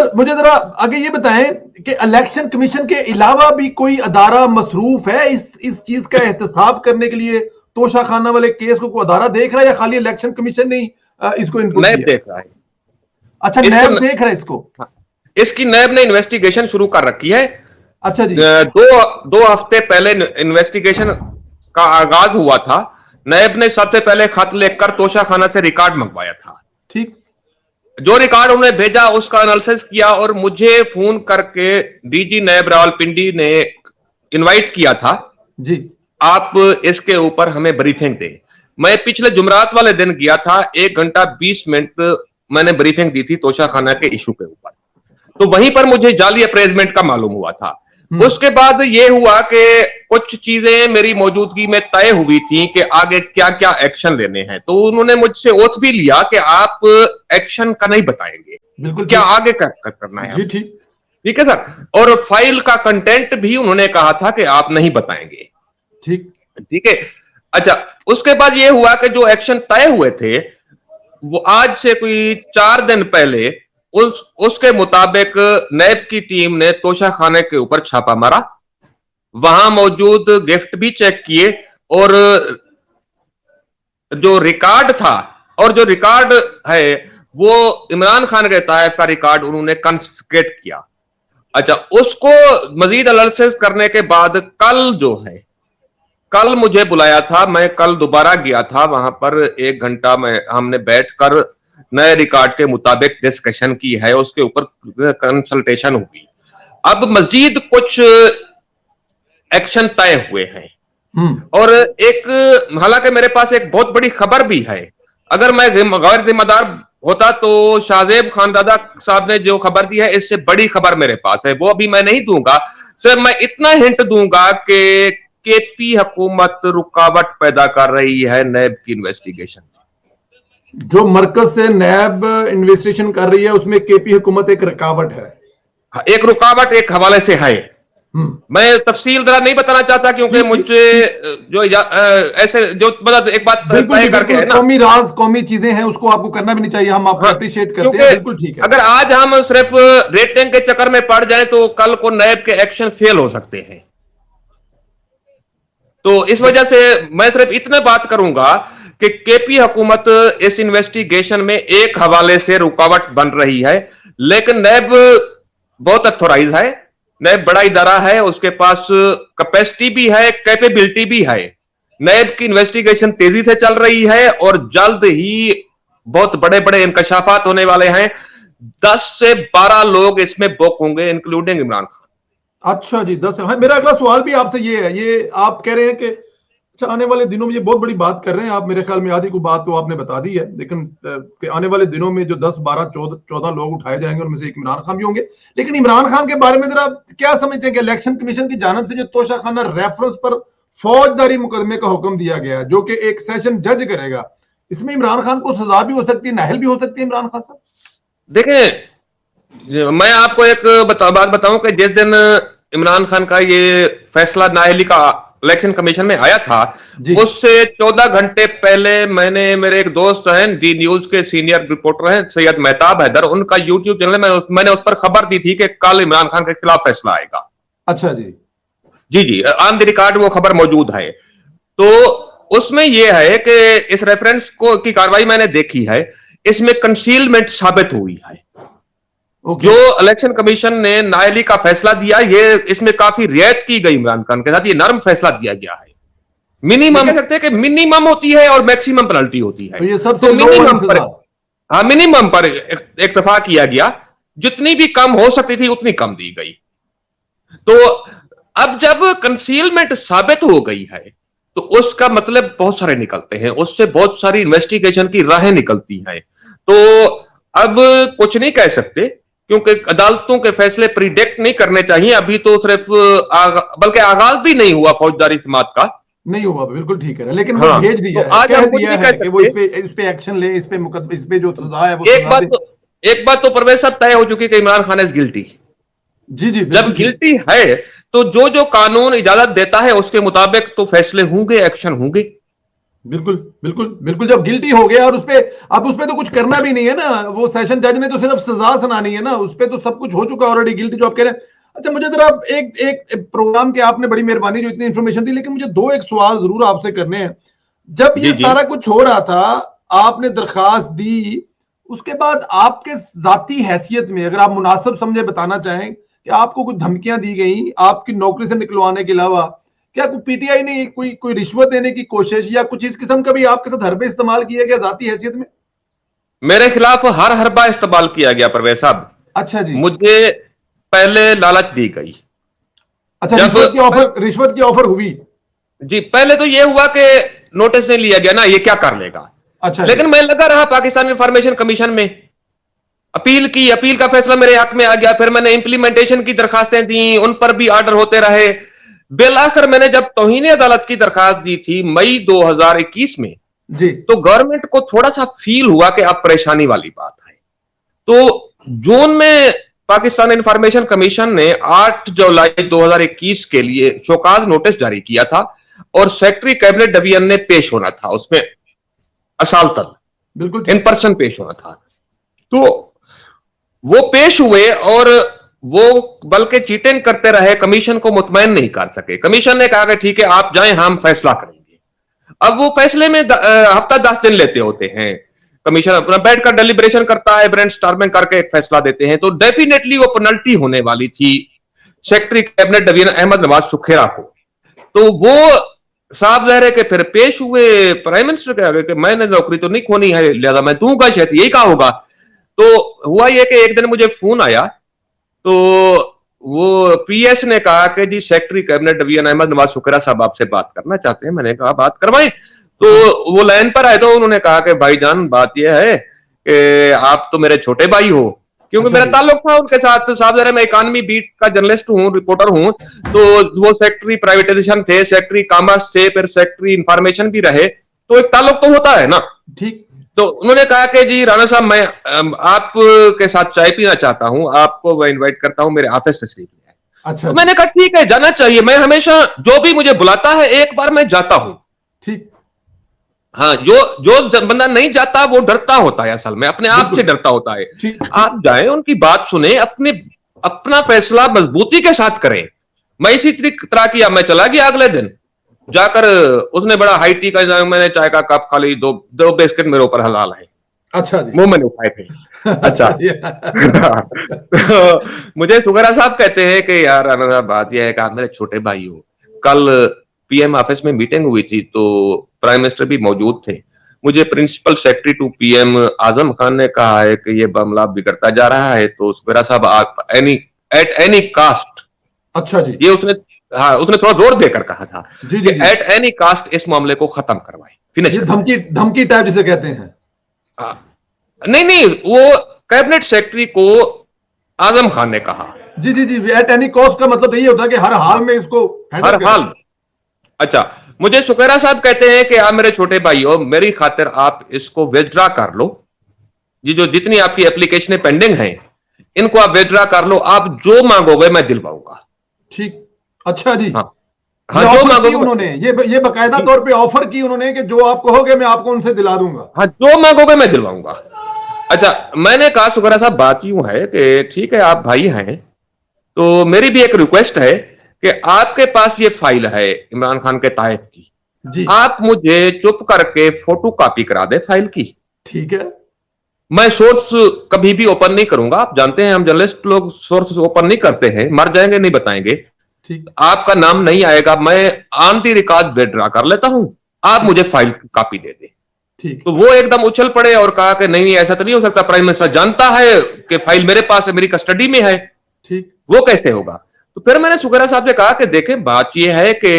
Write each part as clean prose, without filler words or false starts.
Sir मुझे जरा आगे ये बताएं कि इलेक्शन कमीशन के अलावा भी कोई अदारा मसरूफ है इस चीज का एहतसाब करने के लिए? तोशाखाना वाले केस को कोई अदारा देख रहा है या खाली इलेक्शन कमीशन ने इसको इनपुट नैब दिया? देख रहा है। अच्छा, नैब देख रहा है इसको? इसकी नैब ने इन्वेस्टिगेशन शुरू कर रखी है। अच्छा जी। दो हफ्ते पहले इन्वेस्टिगेशन का आगाज हुआ था। नैब ने सबसे पहले खत लिखकर तोशाखाना से रिकॉर्ड मंगवाया था। ठीक। जो रिकॉर्ड उन्होंने भेजा उसका एनालिसिस किया और मुझे फोन करके डीजी नैब रावलपिंडी ने इनवाइट किया था जी, आप इसके ऊपर हमें ब्रीफिंग दें। मैं पिछले जुमरात वाले दिन गया था, 1 घंटा 20 मिनट मैंने ब्रीफिंग दी थी तोशाखाना के इशू के ऊपर। तो वहीं पर मुझे जाली अप्रेजमेंट का मालूम हुआ था। उसके बाद यह हुआ कि कुछ चीजें मेरी मौजूदगी में तय हुई थी कि आगे क्या क्या एक्शन लेने हैं। तो उन्होंने मुझसे ओथ भी लिया कि आप एक्शन का नहीं बताएंगे, बिल्कुल क्या आगे करना है। जी ठीक। ठीक है सर। और फाइल का कंटेंट भी उन्होंने कहा था कि आप नहीं बताएंगे। ठीक। ठीक है। अच्छा, उसके बाद यह हुआ कि जो एक्शन तय हुए थे वो आज से कोई 4 दिन पहले उसके मुताबिक नैब की टीम ने तोशाखाने के ऊपर छापा मारा, वहां मौजूद गिफ्ट भी चेक किए और जो रिकॉर्ड था और जो रिकॉर्ड है वो इमरान खान के ताइफ का रिकॉर्ड उन्होंने कॉन्फिस्केट किया। अच्छा, उसको मजीद एनालिसिस करने के बाद कल मुझे बुलाया था। मैं कल दोबारा गया था वहां पर, 1 घंटा में हमने बैठकर नए रिकॉर्ड के मुताबिक डिस्कशन की है, उसके ऊपर कंसल्टेशन हुई। अब मजीद कुछ एक्शन तय हुए हैं और हालांकि मेरे पास एक बहुत बड़ी खबर भी है। अगर मैं गैर जिम्मेदार होता तो शाहजेब खानजादा साहब ने जो खबर दी है इससे बड़ी खबर मेरे पास है, वो अभी मैं नहीं दूंगा। सर मैं इतना हिंट दूंगा कि केपी हुकूमत रुकावट पैदा कर रही है नैब की इन्वेस्टिगेशन। जो मरकज से नैब इन्वेस्टिगेशन कर रही है उसमें केपी हुकूमत एक रुकावट है। एक रुकावट एक हवाले से है। मैं तफसील जरा नहीं बताना चाहता क्योंकि मुझे जो ऐसे जो मतलब एक बात तय करके है ना, कौमी राज कौमी चीजें हैं उसको आपको करना भी नहीं चाहिए, हम आपको अप्रिशिएट करते हैं। बिल्कुल ठीक है। अगर आज हम सिर्फ रेटिंग के चक्कर में पड़ जाएं तो कल को नैब के एक्शन फेल हो सकते हैं। तो इस वजह से मैं सिर्फ इतना बात करूंगा कि केपी हुकूमत इस इन्वेस्टिगेशन में एक हवाले से रुकावट बन रही है, लेकिन नैब बहुत अथोराइज है, नैब बड़ा इदारा है, उसके पास कैपेसिटी भी है, कैपेबिलिटी भी है। नैब की इन्वेस्टिगेशन तेजी से चल रही है और जल्द ही बहुत बड़े बड़े इंकशाफात होने वाले हैं। 10 से 12 लोग इसमें बुक होंगे इंक्लूडिंग इमरान खान। अच्छा जी, 10। हाँ, मेरा अगला सवाल भी आपसे ये है, ये आप कह रहे हैं कि अच्छा आने वाले दिनों में, ये बहुत बड़ी बात कर रहे हैं आप, मेरे ख्याल में आधी को बात तो आपने बता दी है, लेकिन कि आने वाले दिनों में जो 10, 12, 14 लोग उठाए जाएंगे उनमें से एक इमरान खान भी होंगे। लेकिन इमरान खान के बारे में जरा क्या समझते हैं कि इलेक्शन कमीशन की जानिब से जो तोशाखाना रेफरेंस पर फौजदारी मुकदमे का हुक्म दिया गया जो कि एक सेशन जज करेगा, इसमें इमरान खान को सजा भी हो सकती है, नाहल भी हो सकती है इमरान खान साहब? देखिए, मैं आपको एक बात बताऊं कि जिस दिन इमरान खान का ये फैसला नाअहली का इलेक्शन कमीशन में आया था, उससे 14 घंटे पहले मेरे एक दोस्त हैं, डी न्यूज के सीनियर रिपोर्टर हैं सैयद मेहताब हैदर, उनका यूट्यूब चैनल में मैंने उस पर खबर दी थी कि कल इमरान खान के खिलाफ फैसला आएगा। अच्छा जी। जी, ऑन द रिकॉर्ड वो खबर मौजूद है। तो उसमें यह है कि इस रेफरेंस की कार्रवाई मैंने देखी है, इसमें कंसीलमेंट साबित हुई है। जो इलेक्शन कमीशन ने नाअहली का फैसला दिया, ये इसमें काफी रियायत की गई इमरान खान के साथ, ये नरम फैसला दिया गया है। मिनिमम कह सकते हैं कि मिनिमम होती है और मैक्सिमम पेनल्टी होती है। तो ये सब तो मिनिमम पर इत्तेफाक किया गया, जितनी भी कम हो सकती थी उतनी कम दी गई। तो अब जब कंसीलमेंट साबित हो गई है तो उसका मतलब बहुत सारे निकलते हैं, उससे बहुत सारी इन्वेस्टिगेशन की राहें निकलती हैं। तो अब कुछ नहीं कह सकते क्योंकि अदालतों के फैसले प्रिडिक्ट नहीं करने चाहिए। अभी तो सिर्फ बल्कि आगाज भी नहीं हुआ फौजदारी समात का, नहीं हुआ। बिल्कुल ठीक है, लेकिन वो भेज दिया है, आज कह दिया है कि वो इस पे एक्शन ले, इस पे जो सजा है वो एक बात तो परवेज साहब तय हो चुकी कि इमरान खान इज गिल्टी। जी, जब गिल्टी है तो जो कानून इजाजत देता है उसके मुताबिक तो फैसले होंगे, एक्शन होंगे। बिल्कुल बिल्कुल बिल्कुल, जब गिल्टी हो गया और उसपे, अब उसपे तो कुछ करना भी नहीं है ना, वो सेशन जज ने तो सिर्फ सजा सुनानी है ना, उसपे तो सब कुछ हो चुका ऑलरेडी, गिल्टी जो आप कह रहे हैं। अच्छा, मुझे जरा एक एक प्रोग्राम के, आपने बड़ी मेहरबानी जो इतनी इन्फॉर्मेशन दी, लेकिन मुझे दो एक सवाल जरूर आपसे करने हैं। जब जी ये जी। सारा कुछ हो रहा था, आपने दरखास्त दी, उसके बाद आपके जाती हैसियत में अगर आप मुनासिब समझे बताना चाहें कि आपको कुछ धमकियां दी गई आपकी नौकरी से निकलवाने के अलावा, क्या कोई पीटीआई ने कोई कोई रिश्वत देने की कोशिश या कुछ इस किस्म का भी आपके साथ हरबे इस्तेमाल किया गया जाती हैसियत में? मेरे खिलाफ हर हरबा इस्तेमाल किया गया परवेज साहब। अच्छा जी। मुझे पहले लालच दी गई। अच्छा, जब रिश्वत की ऑफर हुई? जी, पहले तो ये हुआ कि नोटिस नहीं लिया गया ना, ये क्या कर लेगा। अच्छा जी। लेकिन मैं लगा रहा पाकिस्तान इंफॉर्मेशन कमीशन में, अपील की, अपील का फैसला मेरे हक में आ गया। फिर मैंने इंप्लीमेंटेशन की दरखास्तें दी, उन पर भी ऑर्डर होते रहे। बिल आखिर मैंने जब तौहीन अदालत की दरखास्त दी थी मई 2021 में, जी तो गवर्नमेंट को थोड़ा सा फील हुआ कि अब परेशानी वाली बात है। तो जून में पाकिस्तान इंफॉर्मेशन कमीशन ने 8 जुलाई 2021 के लिए शोकाज नोटिस जारी किया था और सेक्रेटरी कैबिनेट डिवीजन ने पेश होना था उसमें, असालतन बिल्कुल इन ठीक। पर्सन पेश होना था। तो वो पेश हुए और वो बल्कि चीटिंग करते रहे, कमीशन को मुतमईन नहीं कर सके। कमीशन ने कहा कि ठीक है आप जाएं, हम फैसला करेंगे। अब वो फैसले में हफ्ता 10 दिन लेते होते हैं। कमीशन अपना बैठकर डेलिब्रेशन करता है, ब्रेन स्टॉर्मिंग करके एक फैसला देते हैं। तो डेफिनेटली वो पेनल्टी होने वाली थी secretary cabinet division Ahmad Nawaz Sukhera को। तो वो साफ जाहिर है कि फिर पेश हुए प्राइम मिनिस्टर के आगे कि मैंने नौकरी तो नहीं खोनी है, लिहाजा मैं दूंगा, शायद यही कहा होगा। तो हुआ यह कि एक दिन मुझे फोन आया, तो वो पीएस ने कहा कि जी secretary cabinet division Ahmad Nawaz Sukhera साहब आपसे बात करना चाहते हैं। मैंने कहा बात करवाएं। तो वो लाइन पर आए तो उन्होंने कहा कि भाईजान बात यह है कि आप तो मेरे छोटे भाई हो, क्योंकि अच्छा मेरा जी। ताल्लुक था उनके साथ। साहब जरा मैं इकानमी बीट का जर्नलिस्ट हूँ, रिपोर्टर हूँ। तो वो सेक्रेटरी प्राइवेटाइजेशन थे, सेक्रेटरी कॉमर्स थे, फिर सेक्रेटरी इंफॉर्मेशन भी रहे, तो एक ताल्लुक तो होता है ना। ठीक। तो उन्होंने कहा कि जी राणा साहब मैं आप के साथ चाय पीना चाहता हूं, आपको मैं इनवाइट करता हूं, मेरे ऑफिस तशरीफ ले आए। अच्छा तो जी। मैंने कहा ठीक है, जाना चाहिए। मैं हमेशा जो भी मुझे बुलाता है एक बार मैं जाता हूं। ठीक। हाँ, जो जो बंदा नहीं जाता वो डरता होता है, असल में अपने आप से बिल्कुल डरता होता है। ठीक। आप जाएं, उनकी बात सुने, अपने अपना फैसला मजबूती के साथ करें। मैं इसी तरह किया, मैं चला गया अगले दिन जाकर। उसने बड़ा हाई टी का, मैंने चाय का कप खाली, दो दो बिस्किट मेरे ऊपर हलाल है, अच्छा जी। मुंह में नहीं उठाए थे। अच्छा। अच्छा जी। तो मुझे सुगरा साहब कहते हैं कि यार राणा साहब बात यह है कि आप मेरे छोटे भाई हो। कल पीएम ऑफिस में मीटिंग हुई थी तो प्राइम मिनिस्टर भी मौजूद थे। मुझे principal secretary to PM Azam Khan ने कहा है कि ये मामला बिगड़ता जा रहा है, तो सुगरा साहब आप एट एनी कास्ट, अच्छा जी। ये उसने, हाँ उसने थोड़ा जोर देकर कहा था जी कि जी जी। एट एनी कास्ट इस मामले को खत्म करवाएं, फिनिश ये करवाएं। धमकी, धमकी टाइप जिसे कहते हैं। हाँ, नहीं नहीं, वो कैबिनेट सेक्रेटरी को आजम खान ने कहा। जी जी जी, एट एनी कॉस्ट का मतलब यही होता है कि हर हाल में इसको हैंडल हर करें। हाल। अच्छा, मुझे सुखेरा साहब कहते हैं कि आप मेरे छोटे भाई हो, मेरी खातिर आप इसको विथड्रा कर लो। ये जो जितनी आपकी एप्लीकेशनें पेंडिंग हैं इनको आप विथड्रा कर लो, आप जो मांगोगे मैं दिलवाऊंगा। ठीक। अच्छा जी। हाँ हाँ, ये जो ऑफर की मांगोगे उन्होंने, ये बकायदा जी, तौर पे ऑफर की उन्होंने कि जो आप कहोगे मैं आपको उनसे दिला दूंगा। हाँ जो मांगोगे मैं दिलवाऊंगा। अच्छा, मैंने कहा सुखेरा साहब बात यूं है कि ठीक है आप भाई हैं, तो मेरी भी एक रिक्वेस्ट है कि आपके पास ये फाइल है इमरान खान के तायब की, जी। आप मुझे चुप करके फोटो कॉपी करा दे फाइल की। ठीक है। मैं सोर्स कभी भी ओपन नहीं करूंगा, आप जानते हैं हम जर्नलिस्ट लोग सोर्स ओपन नहीं करते हैं, मर जाएंगे नहीं बताएंगे। ठीक। आपका नाम नहीं आएगा, मैं ऑन दी रिकॉर्ड विथड्रा कर लेता हूं, आप ठीक। मुझे फाइल की कॉपी दे दे। ठीक। तो वो एकदम उछल पड़े और कहा कि नहीं ऐसा तो नहीं हो सकता, प्राइम मिनिस्टर जानता है कि फाइल मेरे पास है, मेरी कस्टडी में है, ठीक। वो कैसे होगा। तो फिर मैंने सुखेरा साहब से कहा कि देखें बात यह है कि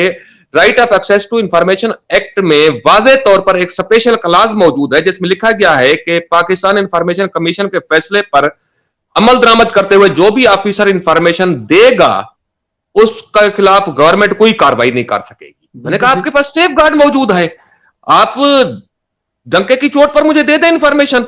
right of access to information act में वाज़े तौर पर एक स्पेशल क्लाज मौजूद है जिसमें लिखा गया है कि पाकिस्तान इंफॉर्मेशन कमीशन के फैसले पर अमल दरामद करते हुए जो भी ऑफिसर इंफॉर्मेशन देगा उसके खिलाफ गवर्नमेंट कोई कार्रवाई नहीं कर सकेगी। मैंने कहा बिल्कुल आपके ठीक। पास सेफ गार्ड मौजूद है, आप डंके की चोट पर मुझे दे दें इंफॉर्मेशन,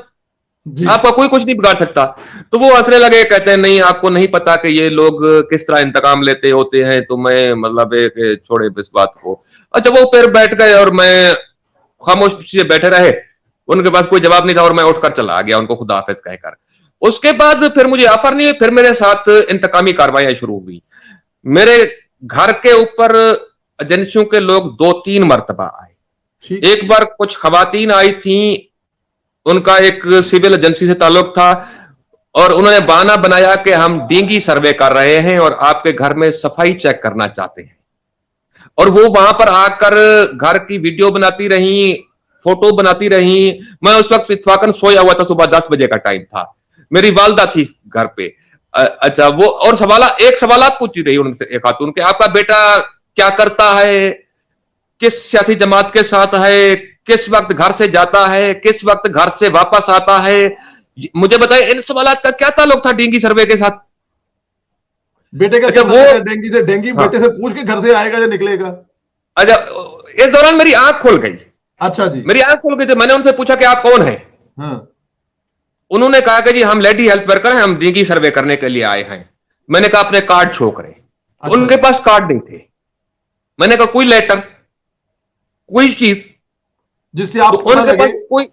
जी। आपका कोई कुछ नहीं बिगाड़ सकता। तो वो हंसने लगे, कहते हैं नहीं आपको नहीं पता कि ये लोग किस तरह इंतकाम लेते होते हैं। तो मैं मतलब एक छोड़े इस बात को। अच्छा, वो फिर बैठ गए और मैं खामोशी से बैठे रहे, उनके पास कोई जवाब नहीं था और मैं उठकर चला गया उनको खुदा हाफिज कहकर। उसके बाद फिर मुझे ऑफर नहीं हुई, फिर मेरे साथ इंतकामी कार्रवाइयां शुरू हुई। मेरे घर के ऊपर एजेंसियों के लोग 2-3 मरतबा आए। एक बार कुछ खवातीन आई थी, उनका एक सिविल एजेंसी से ताल्लुक था और उन्होंने बहाना बनाया कि हम डेंगी सर्वे कर रहे हैं और आपके घर में सफाई चेक करना चाहते हैं, और वो वहां पर आकर घर की वीडियो बनाती रही, फोटो बनाती रही। मैं उस वक्त इत्फाकन सोया हुआ था, सुबह 10 बजे का टाइम था, मेरी वालदा थी घर पे। अच्छा, वो और एक सवाल पूछती रही उनसे, एक खातून के, आपका बेटा क्या करता है, किस सियासी जमात के साथ है, किस वक्त घर से जाता है, किस वक्त घर से वापस आता है, मुझे बताइए इन सवालात का क्या ताल्लुक था डेंगी सर्वे के साथ? बेटे का अच्छा, वो डेंगी से, डेंगी हाँ, बेटे से पूछ के घर से आएगा या निकलेगा? अच्छा, इस दौरान मेरी आंख खुल गई। अच्छा जी, मेरी आंख खुल गई थी। मैंने उनसे पूछा कि आप कौन हैं? हाँ, उन्होंने कहा कि जी हम लेडी हेल्थ वर्कर हैं, हम डेंगी सर्वे करने के लिए आए हैं। मैंने कहा अपने कार्ड शो करें। अच्छा, उनके पास कार्ड नहीं थे। मैंने कहा कोई लेटर, कोई चीज, जिससे तो आप पता उनके लगे। पास कोई,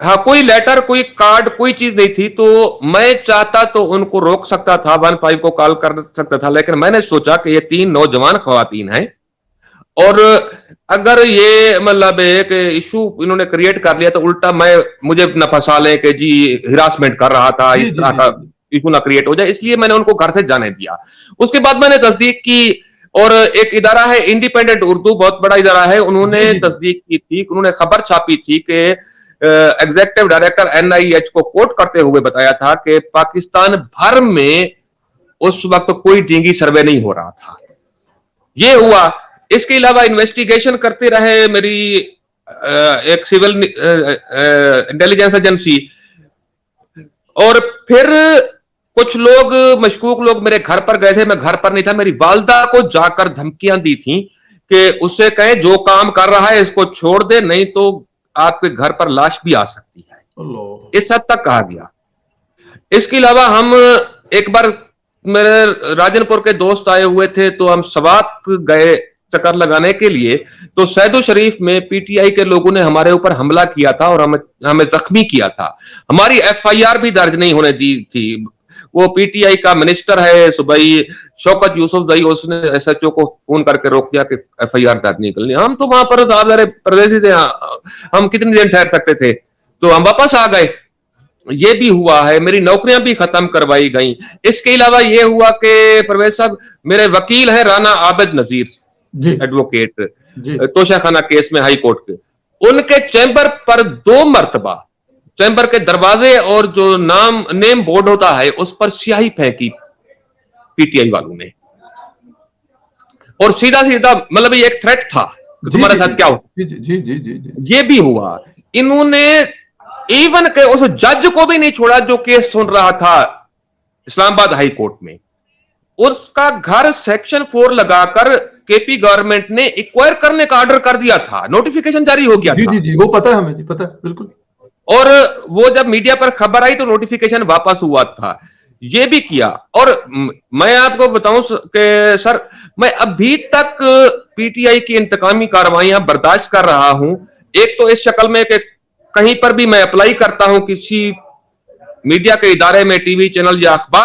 हाँ, कोई लेटर, कोई कार्ड, कोई चीज नहीं थी। तो मैं चाहता तो उनको रोक सकता था, 15 को कॉल कर सकता था, लेकिन मैंने सोचा कि ये 3 नौजवान खवातीन हैं और अगर ये मतलब एक इशू इन्होंने क्रिएट कर लिया तो उल्टा मुझे न फंसा लें कि जी हिरासमेंट कर रहा था, जी इस जी तरह जी का जी इशू ना क्रिएट हो जाए, इसलिए मैंने उनको घर से जाने दिया। उसके बाद मैंने तस्दीक की और एक इदारा है इंडिपेंडेंट उर्दू, बहुत बड़ा इदारा है, उन्होंने जी जी जी, तस्दीक की थी, उन्होंने खबर छापी थी कि एग्जीक्यूटिव डायरेक्टर NIH को कोट करते हुए बताया था कि पाकिस्तान भर में उस वक्त कोई डेंगी सर्वे नहीं हो रहा था। ये हुआ। इसके अलावा इन्वेस्टिगेशन करते रहे मेरी एक सिविल इंटेलिजेंस एजेंसी, और फिर कुछ लोग, मशकूक लोग मेरे घर पर गए थे। मैं घर पर नहीं था, मेरी वालदा को जाकर धमकियां दी थी कि उससे कहें जो काम कर रहा है इसको छोड़ दे, नहीं तो आपके घर पर लाश भी आ सकती है। अल्लाह, इस हद तक कहा गया। इसके अलावा हम एक बार, मेरे राजनपुर के दोस्त आए हुए थे, तो हम सवात गए चक्कर लगाने के लिए, तो सैदो शरीफ में PTI के लोगों ने हमारे ऊपर हमला किया था और हमें जख्मी किया था। हमारी FIR भी दर्ज नहीं होने दी थी। वो PTI का मिनिस्टर है सुबई शौकत यूसुफजई, उसने SHO को फोन करके रोक दिया कि FIR दर्ज नहीं करनी। हम तो वहां पर प्रदेशी थे, हम कितने दिन ठहर सकते थे, तो हम वापस आ गए। ये भी हुआ है, मेरी नौकरियां भी खत्म करवाई गई। इसके अलावा ये हुआ कि परवेज साहब, मेरे वकील हैं राना आबिद नजीर जी एडवोकेट, जी, तोशाखाना केस में हाई कोर्ट के, उनके चैम्बर पर 2 मरतबा चैम्बर के दरवाजे और जो नेम बोर्ड होता है उस पर स्याही फेंकी PTI वालों ने, और सीधा सीधा मतलब ये एक थ्रेट था कि जी तुम्हारे जी साथ क्या हो। जी जी जी जी जी जी, ये भी हुआ। इन्होंने इवन के उस जज को भी नहीं छोड़ा जो केस सुन रहा था इस्लामाबाद हाई कोर्ट में। उसका घर सेक्शन 4 लगाकर KP गवर्नमेंट ने एक्वायर करने का ऑर्डर कर दिया था, नोटिफिकेशन जारी हो गया जी था। जी जी, वो पता है हमें जी, पता है बिल्कुल। और वो जब मीडिया पर खबर आई तो नोटिफिकेशन वापस हुआ था। ये भी किया। और मैं आपको बताऊं कि सर, मैं अभी तक PTI की इंतकामी कार्रवाइयां बर्दाश्त कर रहा हूं। एक तो इस शक्ल में कि कहीं पर भी मैं अप्लाई करता हूं किसी मीडिया के इदारे में, TV चैनल या अखबार